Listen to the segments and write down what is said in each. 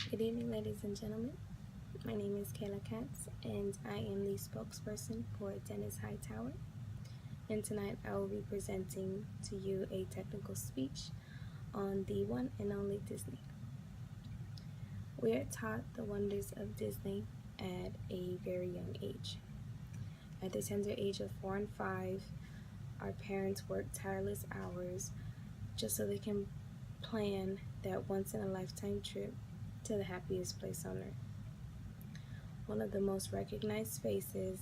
Good evening, ladies and gentlemen. My name is Kayla Katz, and I am the spokesperson for Dennis Hightower. And tonight I will be presenting to you a technical speech on the one and only Disney. We are taught the wonders of Disney at a very young age. At the tender age of 4 and 5, our parents work tireless hours just so they can plan that once-in-a-lifetime trip to the happiest place on earth. One of the most recognized faces,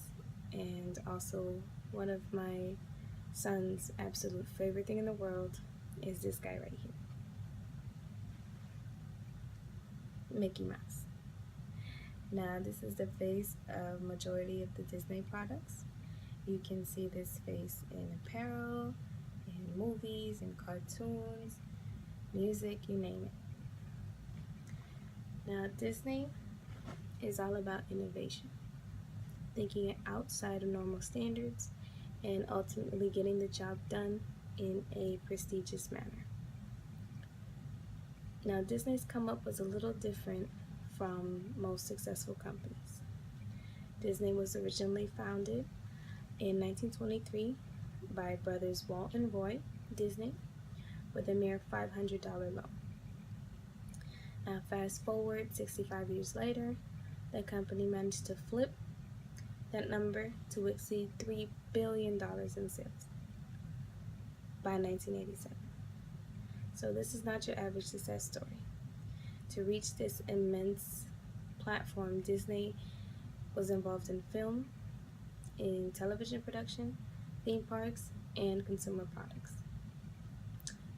and also one of my son's absolute favorite thing in the world, is this guy right here, Mickey Mouse. Now, this is the face of majority of the Disney products. You can see this face in apparel, in movies, in cartoons, music, you name it. Now, Disney is all about innovation, thinking outside of normal standards, and ultimately getting the job done in a prestigious manner. Now, Disney's come up was a little different from most successful companies. Disney was originally founded in 1923 by brothers Walt and Roy Disney with a mere $500 loan. Now, fast forward 65 years later, the company managed to flip that number to exceed $3 billion in sales by 1987. So this is not your average success story. To reach this immense platform, Disney was involved in film, in television production, theme parks, and consumer products.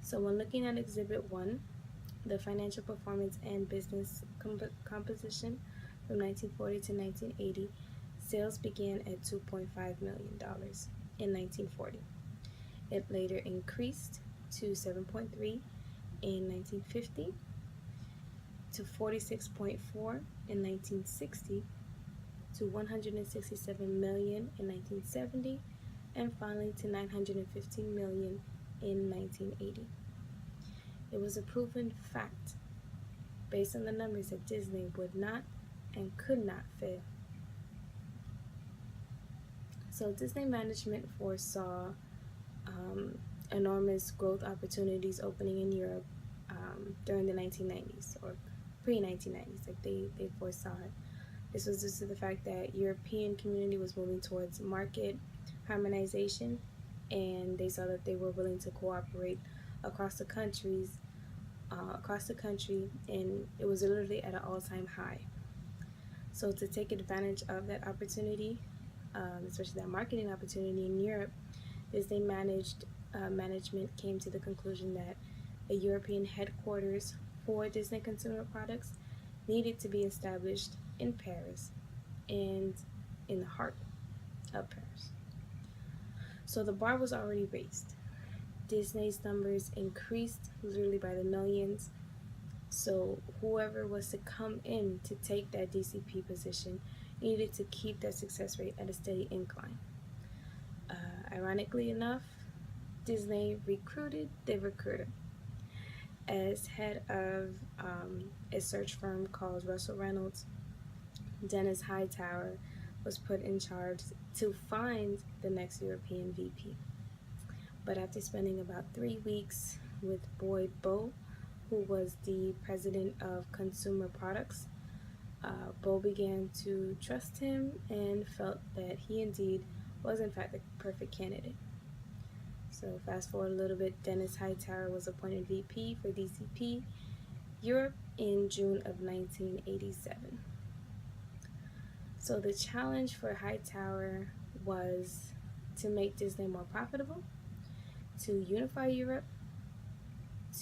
So when looking at Exhibit 1, the financial performance and business composition from 1940 to 1980, sales began at $2.5 million in 1940. It later increased to 7.3 in 1950, to 46.4 in 1960, to 167 million in 1970, and finally to 915 million in 1980. It was a proven fact based on the numbers that Disney would not and could not fail. So Disney management foresaw enormous growth opportunities opening in Europe during the 1990s or pre-1990s. Like they foresaw it. This was due to the fact that European community was moving towards market harmonization, and they saw that they were willing to cooperate across the country, and it was literally at an all-time high. So to take advantage of that opportunity, especially that marketing opportunity in Europe, Disney management came to the conclusion that a European headquarters for Disney consumer products needed to be established in Paris and in the heart of Paris. So the bar was already raised. Disney's numbers increased literally by the millions. So whoever was to come in to take that DCP position needed to keep that success rate at a steady incline. Ironically enough, Disney recruited the recruiter. As head of a search firm called Russell Reynolds, Dennis Hightower was put in charge to find the next European VP. But after spending about 3 weeks with Boyd Bowe, who was the president of consumer products, Bowe began to trust him and felt that he indeed was in fact the perfect candidate. So fast forward a little bit, Dennis Hightower was appointed VP for DCP Europe in June of 1987. So the challenge for Hightower was to make Disney more profitable, to unify Europe,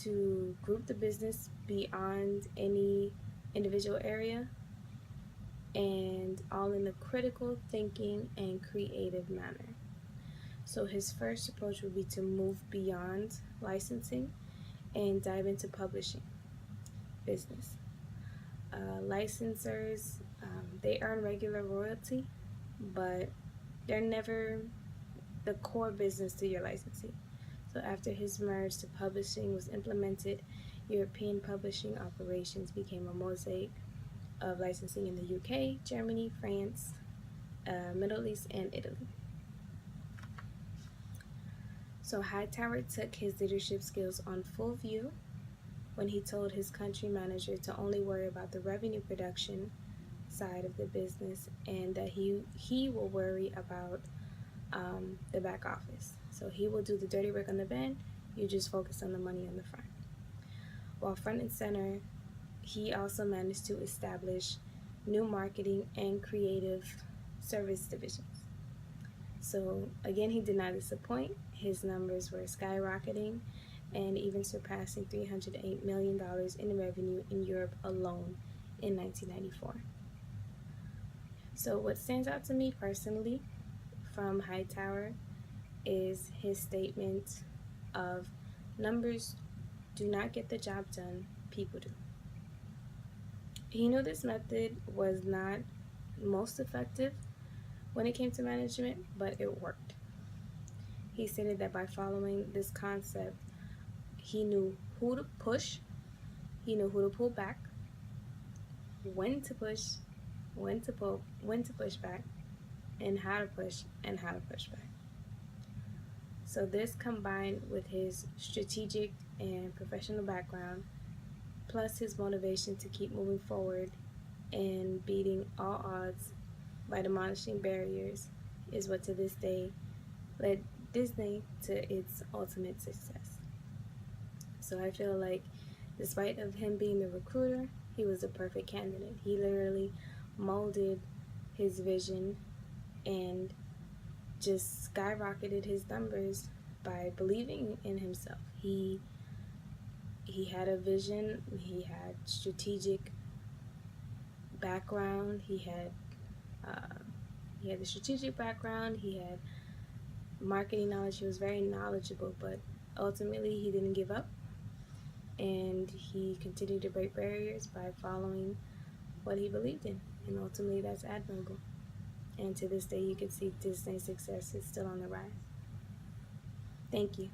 to group the business beyond any individual area, and all in a critical thinking and creative manner. So his first approach would be to move beyond licensing and dive into publishing business. Licensors, they earn regular royalty, but they're never the core business to your licensing. So after his merge to publishing was implemented, European publishing operations became a mosaic of licensing in the UK, Germany, France, Middle East, and Italy. So Hightower took his leadership skills on full view when he told his country manager to only worry about the revenue production side of the business, and that he will worry about the back office. So he will do the dirty work on the back, you just focus on the money on the front. While front and center, he also managed to establish new marketing and creative service divisions. So again, he did not disappoint. His numbers were skyrocketing and even surpassing $308 million in revenue in Europe alone in 1994. So what stands out to me personally from Hightower is his statement of numbers do not get the job done, people do. He knew this method was not most effective when it came to management, but it worked. He stated that by following this concept, he knew who to push, he knew who to pull back, when to push, when to push back, and how to push back. So this, combined with his strategic and professional background, plus his motivation to keep moving forward and beating all odds by demolishing barriers, is what to this day led Disney to its ultimate success. So I feel like despite of him being the recruiter, he was the perfect candidate. He literally molded his vision and just skyrocketed his numbers by believing in himself. He had a vision, he had strategic background, he had the strategic background, he had marketing knowledge, he was very knowledgeable, but ultimately he didn't give up, and he continued to break barriers by following what he believed in, and ultimately that's admirable. And to this day, you can see Disney's success is still on the rise. Thank you.